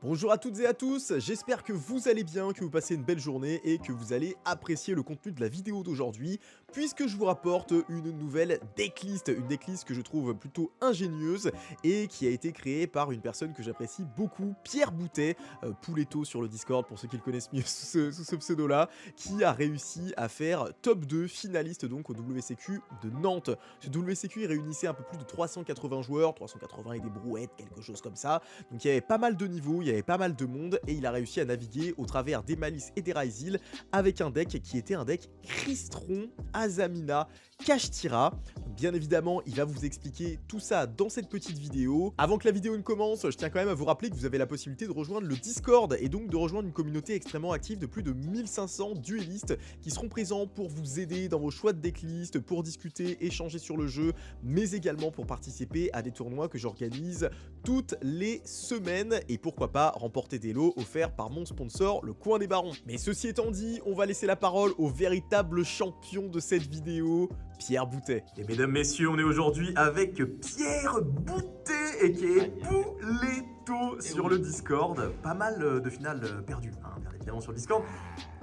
Bonjour à toutes et à tous, j'espère que vous allez bien, que vous passez une belle journée et que vous allez apprécier le contenu de la vidéo d'aujourd'hui, puisque je vous rapporte une nouvelle decklist, une decklist que je trouve plutôt ingénieuse et qui a été créée par une personne que j'apprécie beaucoup, Pierre Boutet, Pouletto sur le Discord pour ceux qui le connaissent mieux sous ce pseudo-là, qui a réussi à faire top 2 finaliste donc au WCQ de Nantes. Ce WCQ il réunissait un peu plus de 380 joueurs, 380 et des brouettes, quelque chose comme ça, donc il y avait pas mal de niveaux, il y avait pas mal de monde et il a réussi à naviguer au travers des Malice et des Ryzil avec un deck qui était un deck Crystron, Azamina, Kashtira. Bien évidemment, il va vous expliquer tout ça dans cette petite vidéo. Avant que la vidéo ne commence, je tiens quand même à vous rappeler que vous avez la possibilité de rejoindre le Discord et donc de rejoindre une communauté extrêmement active de plus de 1500 duellistes qui seront présents pour vous aider dans vos choix de decklist, pour discuter, échanger sur le jeu, mais également pour participer à des tournois que j'organise toutes les semaines et pourquoi pas remporter des lots offerts par mon sponsor, le Coin des Barons. Mais ceci étant dit, on va laisser la parole au véritable champion de cette vidéo, Pierre Boutet. Et mesdames, messieurs, on est aujourd'hui avec Pierre Boutet et qui est Pouletto sur le Discord. Pas mal de finales perdues, hein, bien évidemment sur le Discord.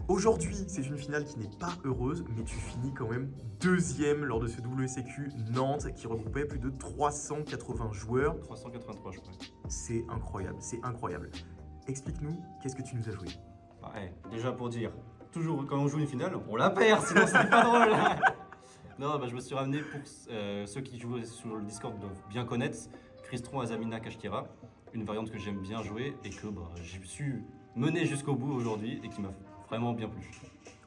Aujourd'hui, c'est une finale qui n'est pas heureuse, mais tu finis quand même deuxième lors de ce WCQ Nantes qui regroupait plus de 380 joueurs. 383 je crois. C'est incroyable, c'est incroyable. Explique-nous, qu'est-ce que tu nous as joué? Ouais, déjà pour dire, toujours quand on joue une finale, on la perd, sinon c'est pas drôle. Non, bah, je me suis ramené pour ceux qui jouent sur le Discord doivent bien connaître Crystron Azamina Kashtira, une variante que j'aime bien jouer et que j'ai su mener jusqu'au bout aujourd'hui et qui m'a vraiment bien plu.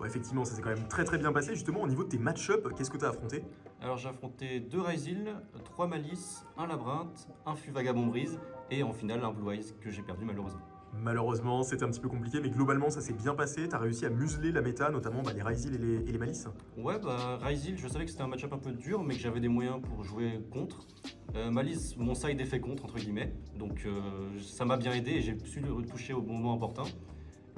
Ouais, effectivement, ça s'est quand même très bien passé. Justement, au niveau de tes match-up, qu'est-ce que tu as affronté? Alors j'ai affronté 2 Ryzil, 3 Malice, un Labyrinthe, un Fût Vagabond Brise et en finale un Blue Eyes que j'ai perdu malheureusement. Malheureusement, c'était un petit peu compliqué, mais globalement, ça s'est bien passé. T'as réussi à museler la méta, notamment les Ryzil et les Malice. Ouais, Ryzil, je savais que c'était un match-up un peu dur, mais que j'avais des moyens pour jouer contre. Malice, mon side est fait contre, entre guillemets, donc ça m'a bien aidé et j'ai su le toucher au bon moment opportun.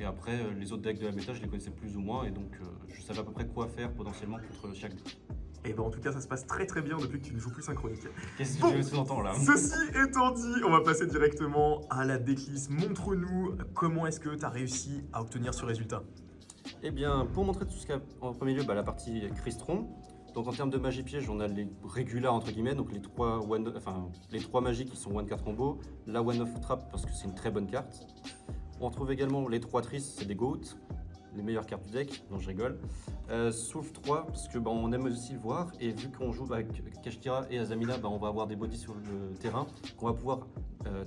Et après, les autres decks de la méta, je les connaissais plus ou moins, et donc je savais à peu près quoi faire potentiellement contre chaque deck. Et ben en tout cas, ça se passe très bien depuis que tu ne joues plus synchronique. Qu'est-ce que Bon, je sous-entends là? Ceci étant dit, on va passer directement à la decklist. Montre-nous comment est-ce que tu as réussi à obtenir ce résultat. Eh bien, pour montrer tout ce qu'il y a en premier lieu, la partie Crystron. Donc en termes de magie piège, on a les régulars entre guillemets, donc les trois magies qui sont 1-4 combo, la one off trap parce que c'est une très bonne carte. On retrouve également les 3 tristes, c'est des goats, les meilleures cartes du deck, non je rigole. Souffle 3, parce que on aime aussi le voir, et vu qu'on joue avec Kashtira et Azamina, on va avoir des bodies sur le terrain, qu'on va pouvoir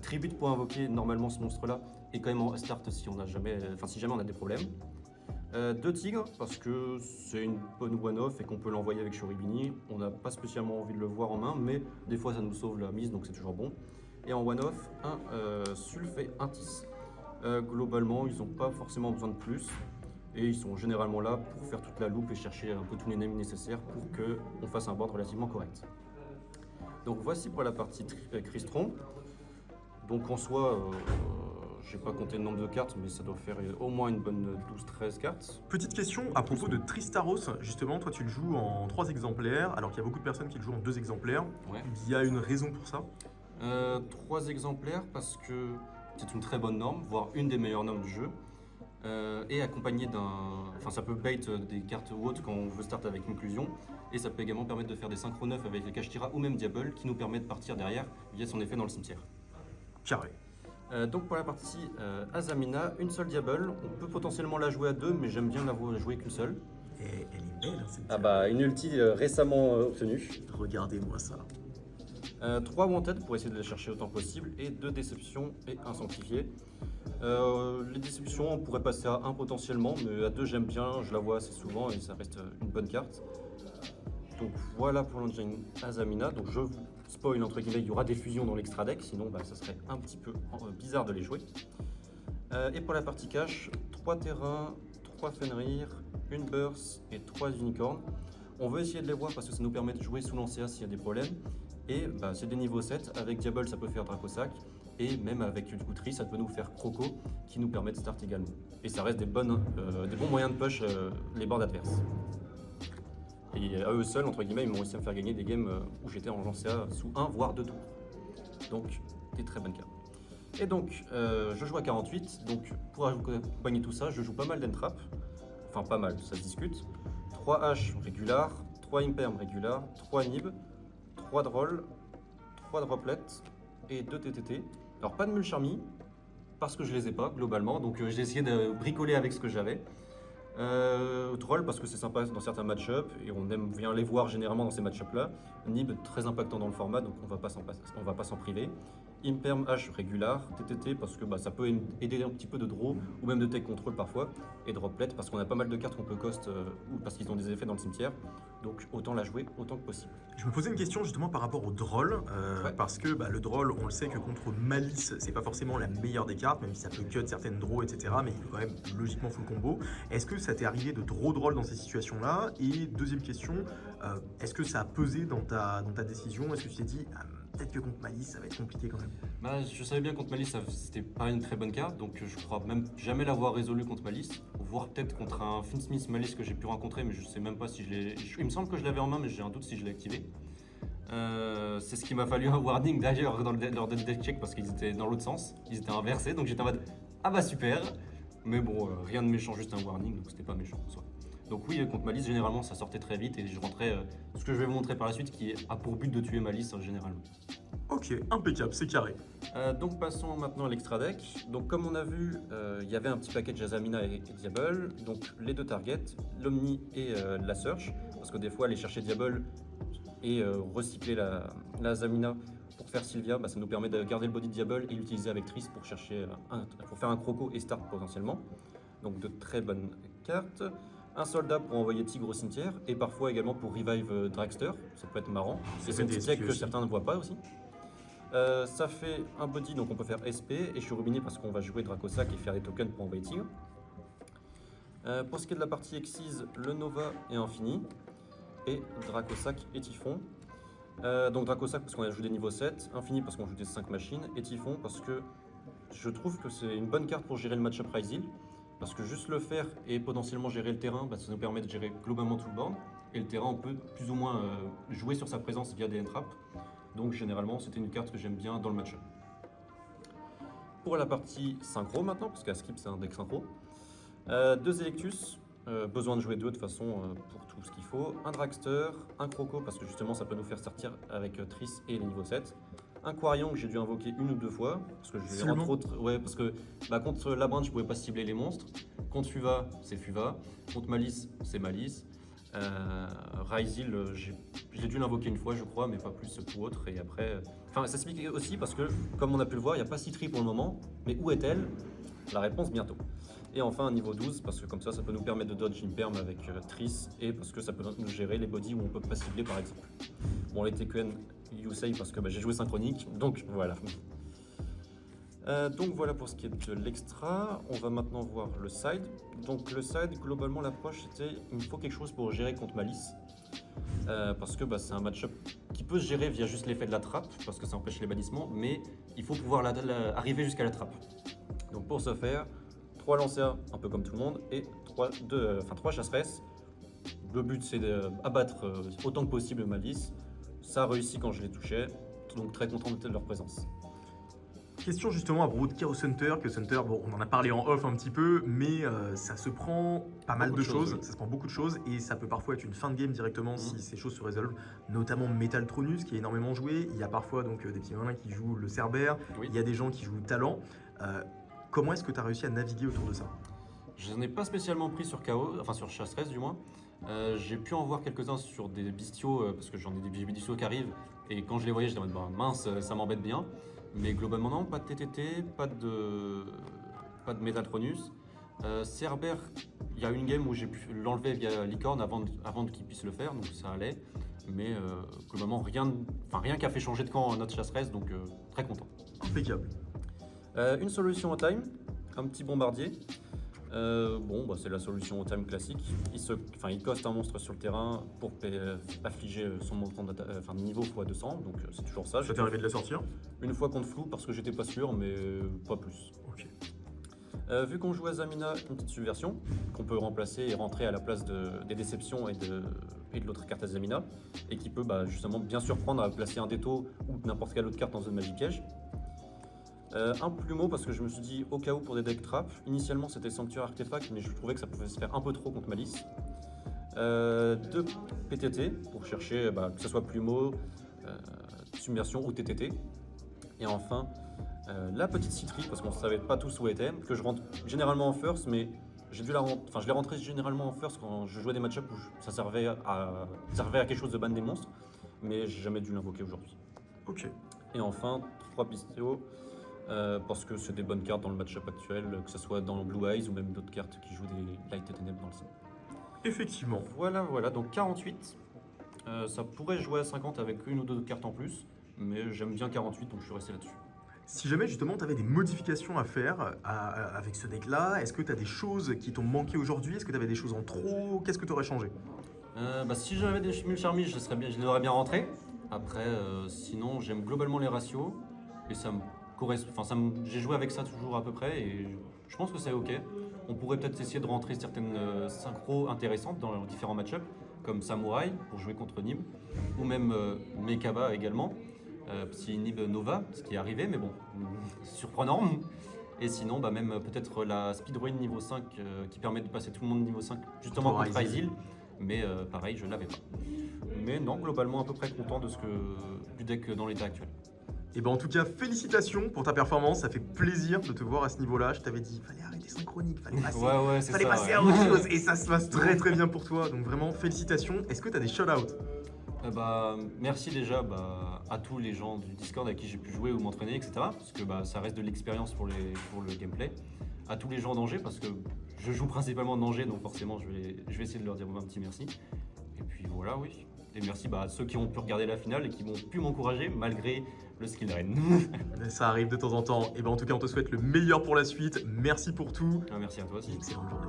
tribute pour invoquer normalement ce monstre-là, et quand même en start si jamais on a des problèmes. 2 tigres, parce que c'est une bonne one-off et qu'on peut l'envoyer avec Shuribini. On n'a pas spécialement envie de le voir en main, mais des fois ça nous sauve la mise, donc c'est toujours bon. Et en one-off, un Sulf et un Tis. Globalement, ils n'ont pas forcément besoin de plus. Et ils sont généralement là pour faire toute la loupe et chercher un peu tous les names nécessaires pour qu'on fasse un board relativement correct. Donc voici pour la partie Crystron. Donc en soi, j'ai pas compté le nombre de cartes, mais ça doit faire au moins une bonne 12-13 cartes. Petite question à propos de Tristaros, justement, toi tu le joues en 3 exemplaires, alors qu'il y a beaucoup de personnes qui le jouent en 2 exemplaires. Ouais. Il y a une raison pour ça? 3 exemplaires parce que c'est une très bonne norme, voire une des meilleures normes du jeu. Et accompagné ça peut bait des cartes ou autres quand on veut start avec inclusion, et ça peut également permettre de faire des synchro 9 avec les Kashtira ou même Diable qui nous permet de partir derrière via son effet dans le cimetière. Carré. Donc pour la partie Azamina, une seule Diable, on peut potentiellement la jouer à 2, mais j'aime bien la jouer qu'une seule. Et elle est belle, hein, cette Une ulti récemment obtenue. Regardez-moi ça. 3 wanted pour essayer de les chercher autant possible, et 2 déceptions et un sanctifié. Les déceptions, on pourrait passer à 1 potentiellement, mais à 2 j'aime bien, je la vois assez souvent et ça reste une bonne carte. Donc voilà pour l'engine Azamina. Donc je vous spoil entre guillemets, il y aura des fusions dans l'extra deck, sinon ça serait un petit peu bizarre de les jouer. Et pour la partie cash, 3 terrains, 3 Fenrir, une Burst et 3 unicorns. On veut essayer de les voir parce que ça nous permet de jouer sous l'ancéa s'il y a des problèmes. Et c'est des niveaux 7, avec Diable ça peut faire Dracosac, et même avec du coup Tri ça peut nous faire Croco, qui nous permet de start également. Et ça reste des bons moyens de push les boards adverses. Et à eux seuls, entre guillemets, ils m'ont réussi à me faire gagner des games où j'étais en lancéa sous 1 voire 2 tours. Donc des très bonnes cartes. Et donc, je joue à 48, donc pour accompagner tout ça, je joue pas mal d'entrap, enfin pas mal, ça se discute. 3 H régular, 3 imperm régular, 3 nib, 3 droll, 3 droplets et 2 TTT. Alors pas de mulcharmy, parce que je les ai pas globalement, donc j'ai essayé de bricoler avec ce que j'avais. Troll parce que c'est sympa dans certains match-up et on aime bien les voir généralement dans ces match-up là. Nib très impactant dans le format donc on va pas s'en priver. Imperm H régular, TTT parce que ça peut aider un petit peu de draw ou même de take control parfois, et droplet parce qu'on a pas mal de cartes qu'on peut cost ou parce qu'ils ont des effets dans le cimetière, donc autant la jouer autant que possible. Je me posais une question justement par rapport au droll, Ouais. parce que le droll, on le sait que contre Malice, c'est pas forcément la meilleure des cartes, même si ça peut cut certaines draws, etc. Mais il peut quand même logiquement full combo. Est-ce que ça t'est arrivé de draw droll dans ces situations-là? Et deuxième question, est-ce que ça a pesé dans ta décision? Est-ce que tu t'es dit, peut-être que contre Malice, ça va être compliqué quand même? Je savais bien contre Malice, c'était pas une très bonne carte, donc je crois même jamais l'avoir résolu contre Malice, voire peut-être contre un Finsmith Malice que j'ai pu rencontrer, mais je sais même pas si je l'ai. Il me semble que je l'avais en main, mais j'ai un doute si je l'ai activé. C'est ce qui m'a fallu un warning d'ailleurs lors des deck check parce qu'ils étaient dans l'autre sens, ils étaient inversés, donc j'étais en mode ah bah super, mais bon, rien de méchant, juste un warning, donc c'était pas méchant en soi. Donc oui, contre Malice, généralement ça sortait très vite et je rentrais ce que je vais vous montrer par la suite qui a pour but de tuer Malice généralement. Ok, impeccable, c'est carré. Donc passons maintenant à l'extra deck. Donc comme on a vu, il y avait un petit package Azamina et Diable, donc les deux targets, l'Omni et la Search, parce que des fois aller chercher Diable et recycler la Azamina pour faire Sylvia, ça nous permet de garder le body de Diable et l'utiliser avec Triss pour chercher pour faire un Croco et Start potentiellement. Donc de très bonnes cartes. Un soldat pour envoyer Tigre au cimetière et parfois également pour revive Dragster, ça peut être marrant. C'est une petite deck que certains ne voient pas aussi. Ça fait un body, donc on peut faire SP, et je suis rubiné parce qu'on va jouer Dracosac et faire des tokens pour envoyer Tigre. Pour ce qui est de la partie Exise, le Nova est infini, et Dracosac et Typhon. Donc Dracosac parce qu'on a joué des niveaux 7, Infini parce qu'on joue des 5 machines, et Typhon parce que je trouve que c'est une bonne carte pour gérer le match-up Ryzil, parce que juste le faire et potentiellement gérer le terrain, ça nous permet de gérer globalement tout le board, et le terrain on peut plus ou moins jouer sur sa présence via des entraps. Donc généralement c'était une carte que j'aime bien dans le match-up. Pour la partie synchro maintenant, parce qu'à Skip c'est un deck synchro, 2 Electus, besoin de jouer 2 de toute façon pour tout ce qu'il faut, un Dragster, un Croco parce que justement ça peut nous faire sortir avec Triss et les niveaux 7, un Quarion que j'ai dû invoquer 1 ou 2 fois, parce que j'ai entre autres, parce que contre Labyrinth je pouvais pas cibler les monstres, contre Fuva c'est Fuva, contre Malice c'est Malice. Ryzil, j'ai dû l'invoquer une fois je crois, mais pas plus pour autre. Et après, ça s'explique aussi parce que, comme on a pu le voir, il n'y a pas Citri pour le moment. Mais où est-elle? La réponse bientôt. Et enfin un niveau 12, parce que comme ça peut nous permettre de dodge Imperm avec Triss, et parce que ça peut nous gérer les bodies où on peut pas cibler par exemple. Bon, les TQN, Yusei parce que j'ai joué synchronique, donc voilà. Donc voilà pour ce qui est de l'extra. On va maintenant voir le side. Donc le side, globalement l'approche c'était il me faut quelque chose pour gérer contre Malice. Parce que c'est un match-up qui peut se gérer via juste l'effet de la trappe, parce que ça empêche les bannissements, mais il faut pouvoir arriver jusqu'à la trappe. Donc pour ce faire, 3 lancers, un peu comme tout le monde, et 3 chasseresses. Le but c'est d'abattre autant que possible Malice. Ça a réussi quand je les touchais, donc très content de leur présence. Question justement à propos de Chaos Hunter. Chaos Hunter, bon, on en a parlé en off un petit peu, mais ça se prend pas mal de choses, ça se prend beaucoup de choses, et ça peut parfois être une fin de game directement si ces choses se résolvent, notamment Metaltronus qui est énormément joué. Il y a parfois donc des petits malins qui jouent le Cerbère, il y a des gens qui jouent Talent. Comment est-ce que tu as réussi à naviguer autour de ça? Je n'en ai pas spécialement pris sur KO, enfin sur Chasseresse du moins. J'ai pu en voir quelques-uns sur des bestiaux, parce que j'en ai des bestiaux qui arrivent, et quand je les voyais, j'étais en mode mince, ça m'embête bien. Mais globalement non, pas de TTT, pas de Metaltronus. Cerbère, il y a une game où j'ai pu l'enlever via Licorne avant qu'il puisse le faire, donc ça allait. Mais globalement rien qui a fait changer de camp notre chasseresse, donc très content. Impeccable. Une solution au time, un petit bombardier. C'est la solution au time classique. Il coste un monstre sur le terrain pour affliger son montant de niveau x 200, donc c'est toujours ça. Ça t'est arrivé de la sortir? Une fois contre flou parce que j'étais pas sûr, mais pas plus. Ok. Vu qu'on joue à Zamina, une petite subversion qu'on peut remplacer et rentrer à la place des déceptions et de l'autre carte à Zamina, et qui peut justement bien surprendre à placer un déto ou n'importe quelle autre carte dans une magie piège. Un plumeau parce que je me suis dit au cas où pour des deck trap. Initialement c'était Sanctuaire Artefact mais je trouvais que ça pouvait se faire un peu trop contre Malice. 2 PTT pour chercher que ce soit plumeau, submersion ou TTT. Et enfin la petite citrie parce qu'on ne savait pas tous où elle était, que je rentre généralement en first mais j'ai dû je l'ai rentré généralement en first quand je jouais des match-ups où ça servait à quelque chose de ban des monstres, mais j'ai jamais dû l'invoquer aujourd'hui. Ok. Et enfin 3 pistéos. Parce que c'est des bonnes cartes dans le match-up actuel, que ce soit dans Blue Eyes ou même d'autres cartes qui jouent des Light et Ténèbres dans le set. Effectivement. Voilà, donc 48. Ça pourrait jouer à 50 avec une ou deux cartes en plus, mais j'aime bien 48 donc je suis resté là-dessus. Si jamais justement tu avais des modifications à faire avec ce deck-là, est-ce que tu as des choses qui t'ont manqué aujourd'hui? Est-ce que tu avais des choses en trop? Qu'est-ce que tu aurais changé? Si j'avais des Mulcharmy, je les aurais bien rentrés. Après, sinon, j'aime globalement les ratios et ça me correspond. J'ai joué avec ça toujours à peu près et je pense que c'est ok. On pourrait peut-être essayer de rentrer certaines synchros intéressantes dans les différents match-ups, comme Samurai pour jouer contre Nib, ou même Mekaba également. Petit Nib Nova, ce qui est arrivé, mais bon, surprenant. Et sinon, même peut-être la Speedruin niveau 5 qui permet de passer tout le monde niveau 5 justement contre Isil. Mais pareil, je l'avais pas. Mais non, globalement à peu près content du deck dans l'état actuel. Et en tout cas, félicitations pour ta performance, ça fait plaisir de te voir à ce niveau-là. Je t'avais dit, fallait arrêter synchronique, fallait passer à autre chose et ça se passe très très bien pour toi. Donc vraiment, félicitations. Est-ce que tu as des shout-outs? Merci déjà à tous les gens du Discord avec qui j'ai pu jouer ou m'entraîner, etc. Parce que ça reste de l'expérience pour le gameplay. À tous les gens d'Angers, parce que je joue principalement d'Angers, donc forcément je vais essayer de leur dire un petit merci. Et puis voilà, oui. Et merci à ceux qui ont pu regarder la finale et qui m'ont pu m'encourager malgré le skill drain. Ça arrive de temps en temps. Et en tout cas, on te souhaite le meilleur pour la suite. Merci pour tout. Merci à toi aussi. Excellente journée.